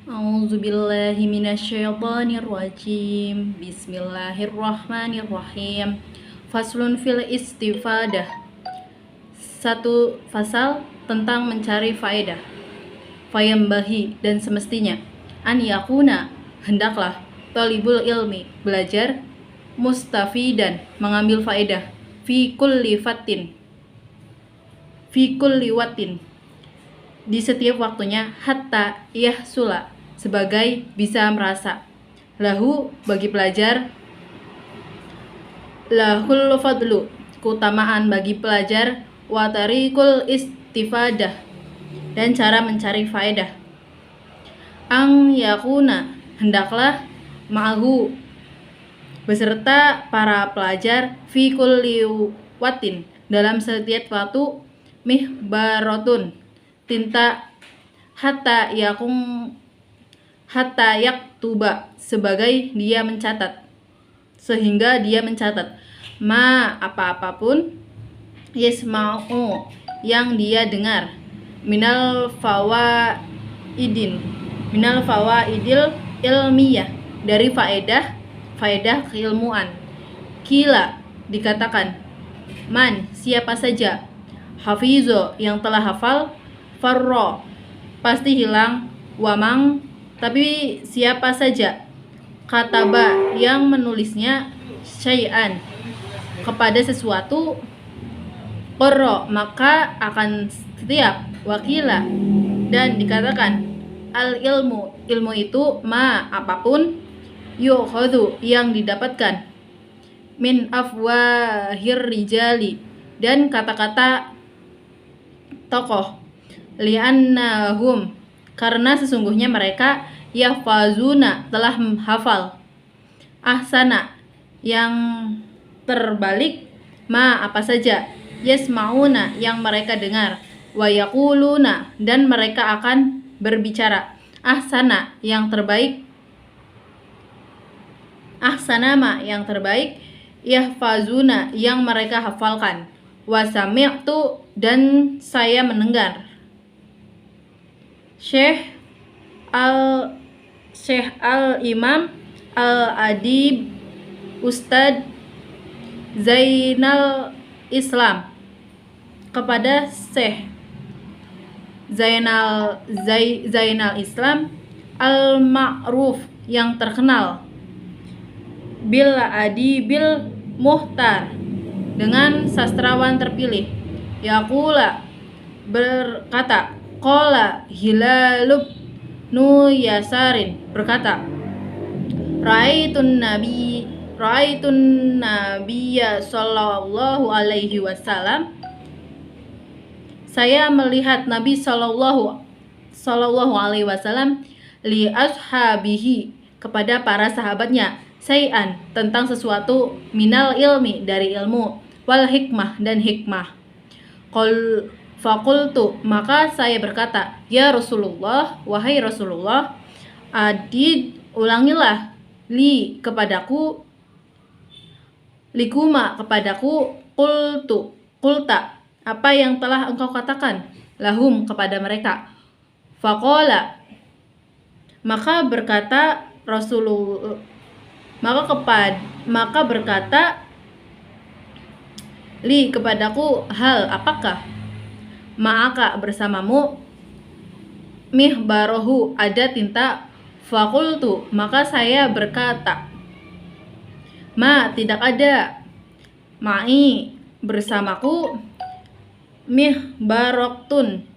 A'udzubillahi minasyaitonirrajim. Bismillahirrahmanirrahim. Faslun fil istifadah. Satu fasal tentang mencari faedah. Fayambahi, dan semestinya. An yakuna, hendaklah. Talibul ilmi, belajar. Mustafidan, mengambil faedah. Fi kulli watin, di setiap waktunya, hatta yahsula, sebagai bisa merasa, lahu, bagi pelajar, lahul fadlu, keutamaan bagi pelajar, wa tariqul istifadah, dan cara mencari faedah. Ang yakuna, hendaklah, ma'ahu, beserta para pelajar, fi kulli watin, dalam setiap waktu, mihbaratun, tinta, hatta yaktuba, sebagai dia mencatat, sehingga dia mencatat, ma, apapun, yasma'u, yang dia dengar, minal fawaidil ilmiyah, dari faedah keilmuan. Kila, dikatakan, man, siapa saja, hafizo, yang telah hafal, farro, pasti hilang, wamang, tapi siapa saja, kataba, yang menulisnya, syai'an, kepada sesuatu, qurra, maka akan setiap, wakila, dan dikatakan, al ilmu itu, ma, apapun, yukhadhu, yang didapatkan, min afwahir rijali, dan kata-kata tokoh, li'annahum, karena sesungguhnya mereka, yahfazuna, telah hafal, ahsana, yang terbalik, ma, apa saja, yasmauna, yang mereka dengar, wa yaquluna, dan mereka akan berbicara, ahsana, yang terbaik, ahsanama, yang terbaik, yahfazuna, yang mereka hafalkan, wa sami'tu, dan saya mendengar. Syekh al-Imam al-Adib Ustadz Zainal Islam, kepada Syekh Zainal Islam al-Ma'ruf, yang terkenal, bil adibil muhtar, dengan sastrawan terpilih, yaqula, berkata, qala Hilalub nu Yasarin, berkata, Ra'aitun Nabiyya sallallahu alaihi wasallam, saya melihat Nabi sallallahu alaihi wasallam, li ashabihi, kepada para sahabatnya, syai'an, tentang sesuatu, minal ilmi, dari ilmu, wal hikmah, dan hikmah. Fakultu, maka saya berkata, ya Rasulullah, wahai Rasulullah, adid, ulangilah, li, kepadaku, likuma, kepadaku, kulta, apa yang telah engkau katakan, lahum, kepada mereka. Faqala, maka berkata Rasulullah, maka berkata, li, kepadaku, hal, apakah, ma'aka, bersamamu, mihbarohu, ada tinta, fakultu, maka saya berkata, ma, tidak ada, ma'i, bersamaku, mihbaroktun,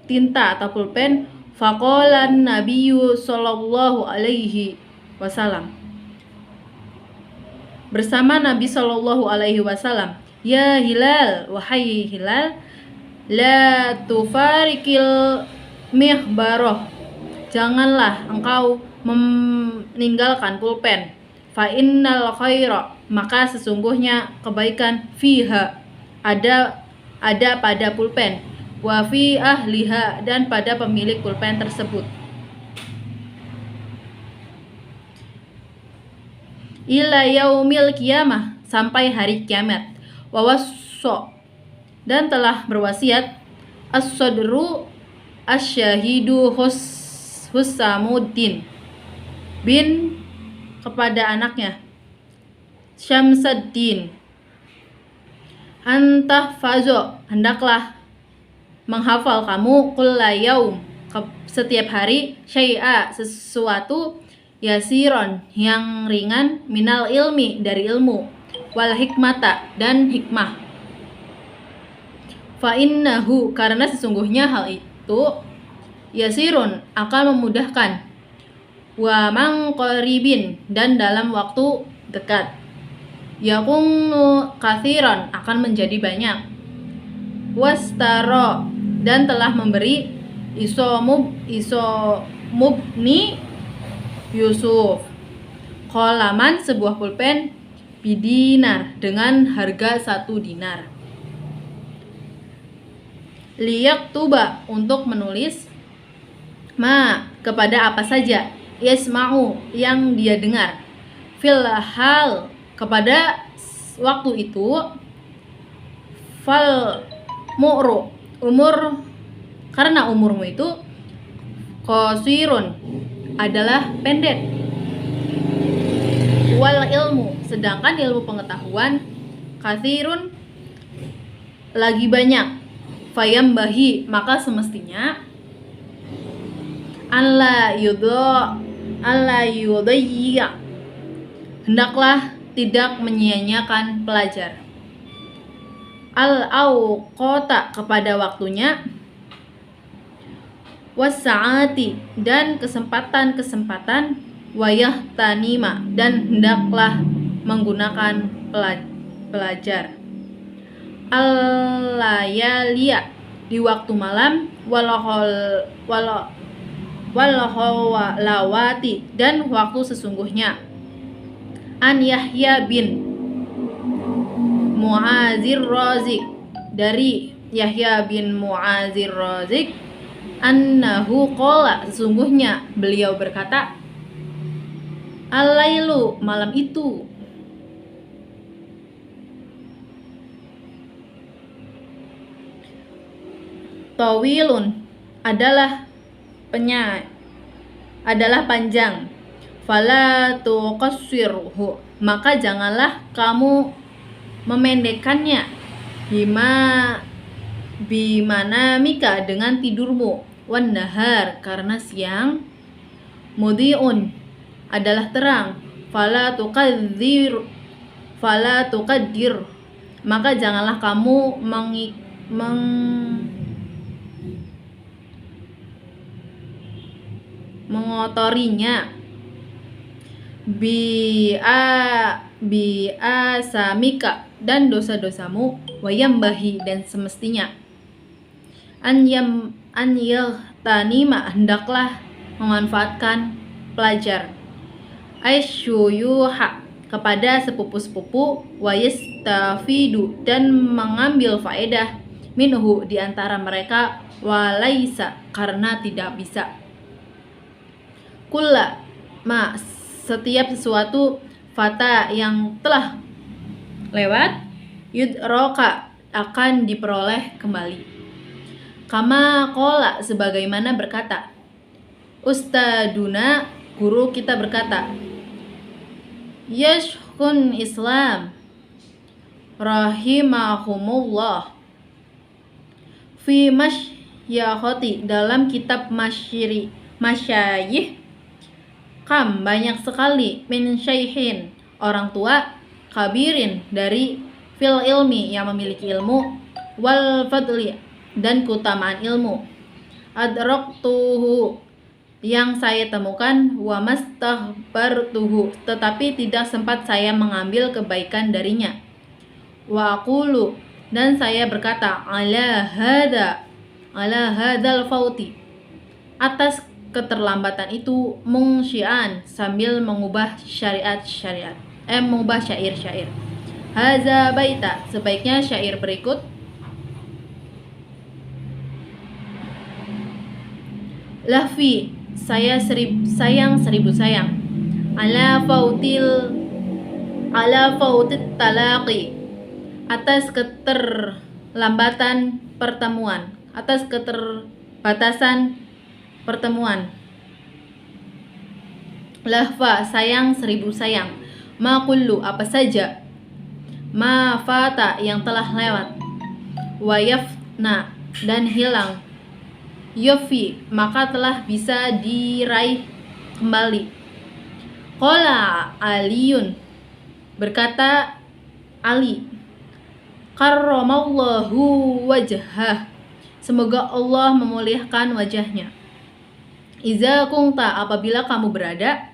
tinta atau pulpen, faqalan nabiyyu sallallahu alaihi wasallam, bersama Nabi sallallahu alaihi wasallam, ya Hilal, wahai Hilal, la tufarikil mihbaroh, janganlah engkau meninggalkan pulpen, fa innal khaira, maka sesungguhnya kebaikan, fiha, ada pada pulpen, wa fi ahliha, dan pada pemilik pulpen tersebut, ila yaumil qiyamah, sampai hari kiamat, wa wasso, dan telah berwasiat, as-sadru asyahidu Husamuddin bin kepada anaknya Syamsuddin, antahfazo, hendaklah menghafal kamu kulla yaum, setiap hari, syai'a, sesuatu, yasiron, yang ringan, minal ilmi, dari ilmu, wal hikmata, dan hikmah. Fa innahu, karena sesungguhnya hal itu, yasirun, akan memudahkan, wa man qaribin, dan dalam waktu dekat, yakunu kathiran, akan menjadi banyak, wastaro, dan telah memberi isomubni Yusuf kolaman, sebuah pulpen, bidinar, dengan harga 1 dinar, liyak tuba, untuk menulis, ma, kepada apa saja, yasma'u, yang dia dengar, fil hal, kepada waktu itu, fal mu'ru, umur, karena umurmu itu, qasirun, adalah pendek, wal ilmu, sedangkan ilmu pengetahuan, katsirun, lagi banyak, fayambahi, maka semestinya, alla yudayya, hendaklah tidak menyia-nyiakan pelajar, al-awqata, kepada waktunya, was-sa'ati, dan kesempatan-kesempatan, wayahtanima, dan hendaklah menggunakan pelajar, al-layaliya, di waktu malam, walahawati, dan waktu sesungguhnya, an Yahya bin Mu'azir Razik, dari Yahya bin Mu'azir Razik, annahu qala, sesungguhnya beliau berkata, al-lailu, malam itu, tawilun, adalah panjang, fala tuqassirhu, maka janganlah kamu memendekkannya, bimana mika, dengan tidurmu, wan nahar, karena siang, mudhi'un, adalah terang, fala tuqaddir, maka janganlah kamu mengotorinya, bi'asamika, dan dosa-dosamu, wayambahi, dan semestinya, an yahtanima, hendaklah memanfaatkan pelajar, aisyuyuha, kepada sepupu-sepupu, wayastafidu, dan mengambil faedah, minhu, di antara mereka, walaisa, karena tidak bisa, kulla ma, setiap sesuatu, fata, yang telah lewat, yudroka, akan diperoleh kembali, kama qala, sebagaimana berkata ustaduna, guru kita berkata, yashkun Islam rahimahumullah fi masyakhoti, dalam kitab masyayih, kam, banyak sekali, min syaihin, orang tua, kabirin, dari fil ilmi, yang memiliki ilmu, wal fadli, dan keutamaan ilmu, adraktuhu, yang saya temukan, wa mastahbartuhu, tetapi tidak sempat saya mengambil kebaikan darinya, wa aqulu, dan saya berkata, ala hadzal fauti, atas keterlambatan itu, mungsyian, sambil mengubah mengubah syair-syair, hadza baita, sebaiknya syair berikut, lahfi, saya sayang seribu sayang, ala fautit talaqi, atas keterlambatan pertemuan, atas keterbatasan pertemuan, lahfa sayang 1000 sayang, ma kullu apa saja, ma fata yang telah lewat, wa yafna dan hilang, yofi maka telah bisa diraih kembali. Qala Aliyun berkata Ali, karramallahu wajhah semoga Allah memuliakan wajahnya. Iza kunta apabila kamu berada,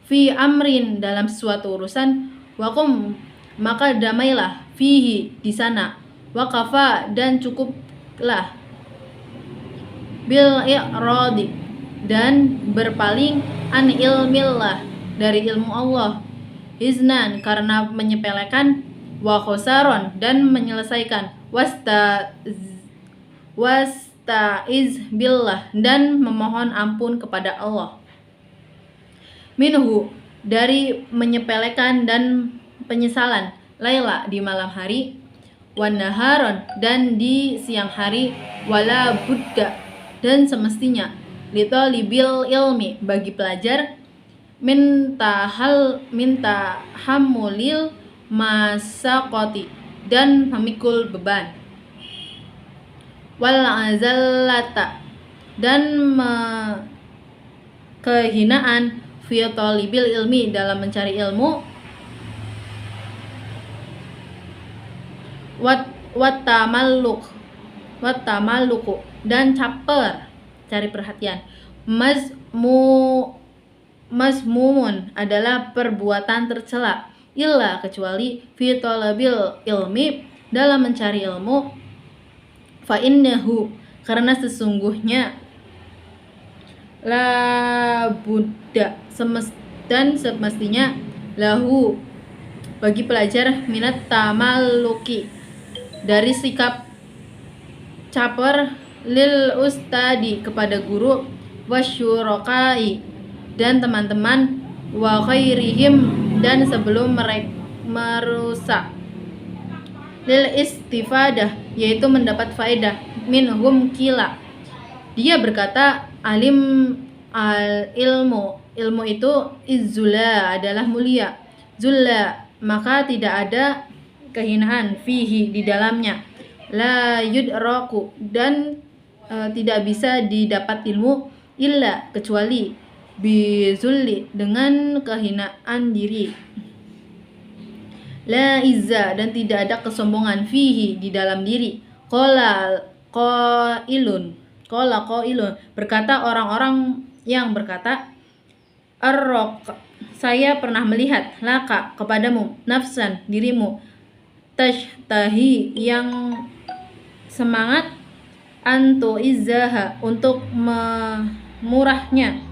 fi amrin dalam suatu urusan, wakum maka damailah, fihi di sana, wakafa dan cukuplah, bil i'radi dan berpaling, an ilmillah dari ilmu Allah, hiznan karena menyepelekan, wa khosaron dan menyelesaikan, wastaiz billah dan memohon ampun kepada Allah, minhu dari menyepelekan dan penyesalan, laila di malam hari, wan naharon dan di siang hari, wala budda dan semestinya, litalibil ilmi bagi pelajar, minta hamulil masaqati dan memikul beban, wal azallata dan kehinaan, fi talibil ilmi dalam mencari ilmu, wat tamalluku dan caper cari perhatian, mazmumun adalah perbuatan tercela, illa kecuali fi talabil ilmi dalam mencari ilmu, fa innahu karena sesungguhnya, la buddha dan semestinya, lahu bagi pelajar, minat tamalluki dari sikap caper, lil ustadi kepada guru, wasyurokai dan teman-teman, wa khairihim dan sebelum mereka merusak, lil istifadah yaitu mendapat faedah, minhum kila dia berkata, alim al ilmu itu izzula adalah mulia, zulla maka tidak ada kehinaan, fihi di dalamnya, la yudraku dan tidak bisa didapat ilmu, illa kecuali, bizulli dengan kehinaan diri, la izza dan tidak ada kesombongan, fihi di dalam diri. Qala qailun berkata orang-orang yang berkata, saya pernah melihat, laka kepadamu, nafsan dirimu, tashtahi yang semangat, antu izzaha untuk memurahnya,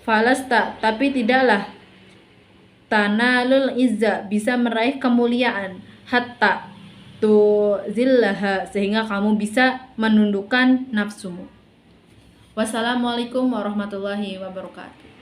falasta tapi tidaklah, tanalul izza bisa meraih kemuliaan, hatta tu zillaha sehingga kamu bisa menundukkan nafsumu. Wassalamualaikum warahmatullahi wabarakatuh.